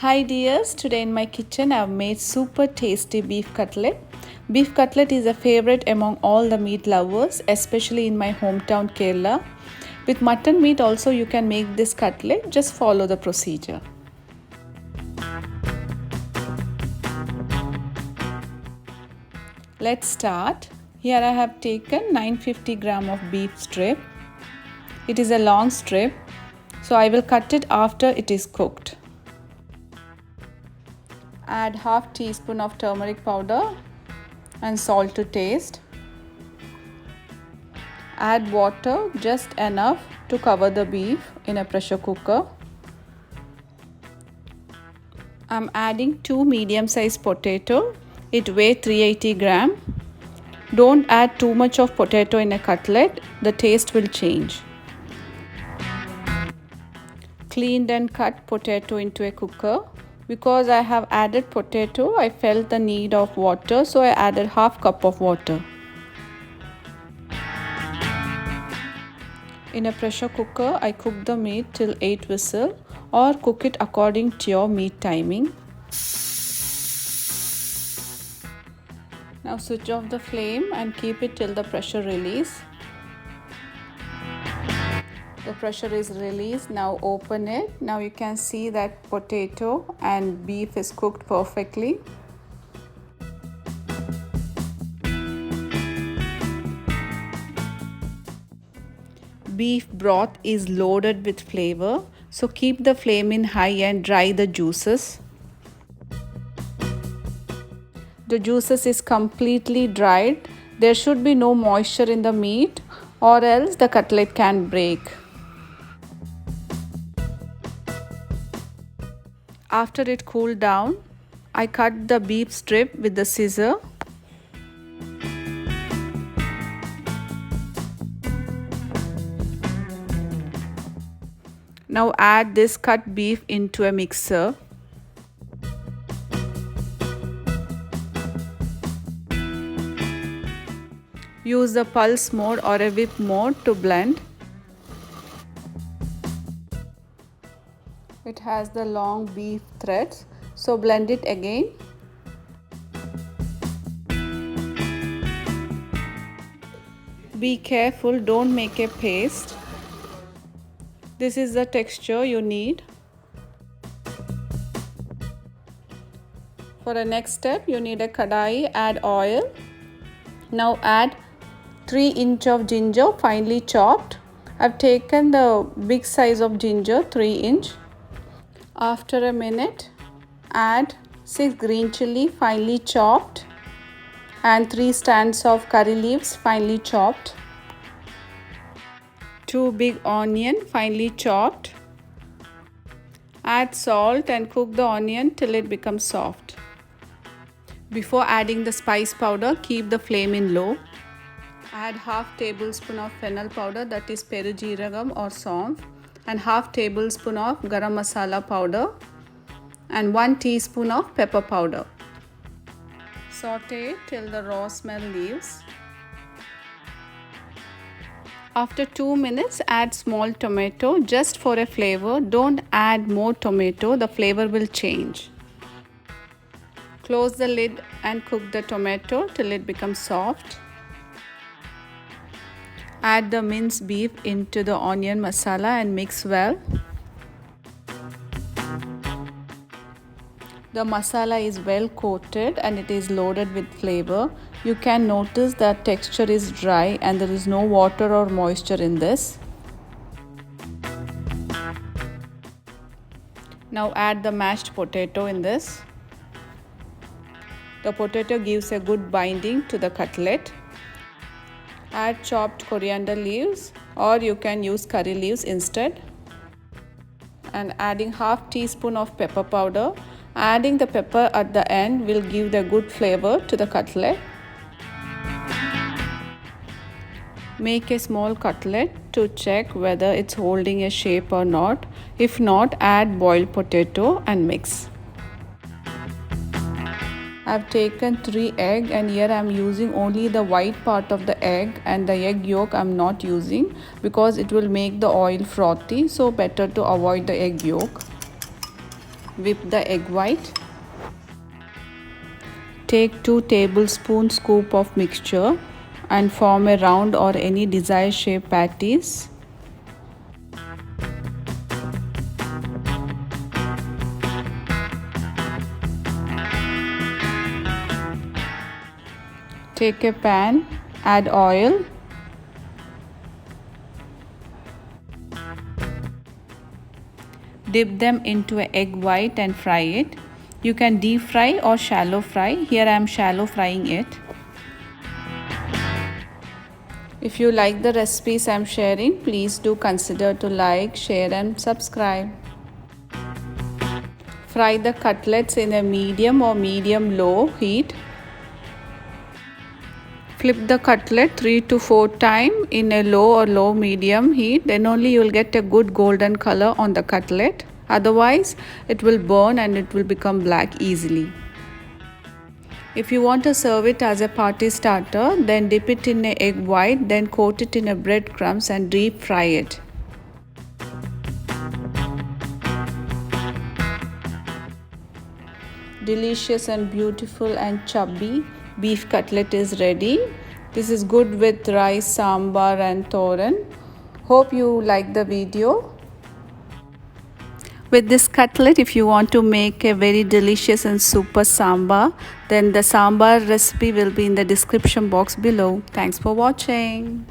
Hi dears, today in my kitchen I have made super tasty beef cutlet. Beef cutlet is a favorite among all the meat lovers, especially in my hometown Kerala. With mutton meat also you can make this cutlet, just follow the procedure. Let's start. Here I have taken 950 gram of beef strip. It is a long strip, so I will cut it after it is cooked. Add half teaspoon of turmeric powder and salt to taste. Add water just enough to cover the beef in a pressure cooker. I'm adding 2 medium-sized potato. It weighs 380 gram. Don't add too much of potato in a cutlet. The taste will change. Cleaned and cut potato into a cooker. Because I have added potato, I felt the need of water, so I added half cup of water. In a pressure cooker, I cook the meat till 8 whistles or cook it according to your meat timing. Now switch off the flame and keep it till the pressure release. The pressure is released. Now open it. Now you can see that potato and beef is cooked perfectly. Beef broth is loaded with flavor, so keep the flame in high and dry the juices. The juices is completely dried. There should be no moisture in the meat or else the cutlet can break. After it cooled down, I cut the beef strip with the scissor. Now add this cut beef into a mixer. Use the pulse mode or a whip mode to blend. It has the long beef threads, so blend it again. Be careful, don't make a paste. This is the texture you need. For the next step, you need a kadai, add oil. Now add 3 inch of ginger finely chopped. I've taken the big size of ginger, 3 inch. After a minute, add 6 green chilli finely chopped and 3 strands of curry leaves finely chopped. 2 big onion finely chopped. Add salt and cook the onion till it becomes soft. Before adding the spice powder, keep the flame in low. Add half tablespoon of fennel powder, that is perujeeragam or saunf, and half tablespoon of garam masala powder and 1 teaspoon of pepper powder. Saute till the raw smell leaves. After 2 minutes, add small tomato just for a flavor. Don't add more tomato, the flavor will change. Close the lid and cook the tomato till it becomes soft. Add the minced beef into the onion masala and mix well. The masala is well coated and it is loaded with flavor. You can notice that texture is dry and there is no water or moisture in this. Now add the mashed potato in this. The potato gives a good binding to the cutlet. Add chopped coriander leaves or you can use curry leaves instead. And adding half teaspoon of pepper powder. Adding the pepper at the end will give the good flavor to the cutlet. Make a small cutlet to check whether it's holding a shape or not. If not, add boiled potato and mix. I've taken 3 eggs and here I'm using only the white part of the egg and the egg yolk I'm not using because it will make the oil frothy, so better to avoid the egg yolk. Whip the egg white. Take 2 tablespoon scoop of mixture and form a round or any desired shape patties. Take a pan, add oil. Dip them into an egg white and fry it. You can deep fry or shallow fry. Here I am shallow frying it. If you like the recipes I am sharing, please do consider to like, share and subscribe. Fry the cutlets in a medium or medium-low heat. Flip the cutlet 3 to 4 times in a low or low medium heat. Then only you will get a good golden color on the cutlet. Otherwise, it will burn and it will become black easily. If you want to serve it as a party starter, then dip it in an egg white, then coat it in a breadcrumbs and deep fry it. Delicious and beautiful and chubby beef cutlet is ready. This is good with rice, sambar and thoran. Hope you like the video. With this cutlet, if you want to make a very delicious and super sambar, then the sambar recipe will be in the description box below. Thanks for watching.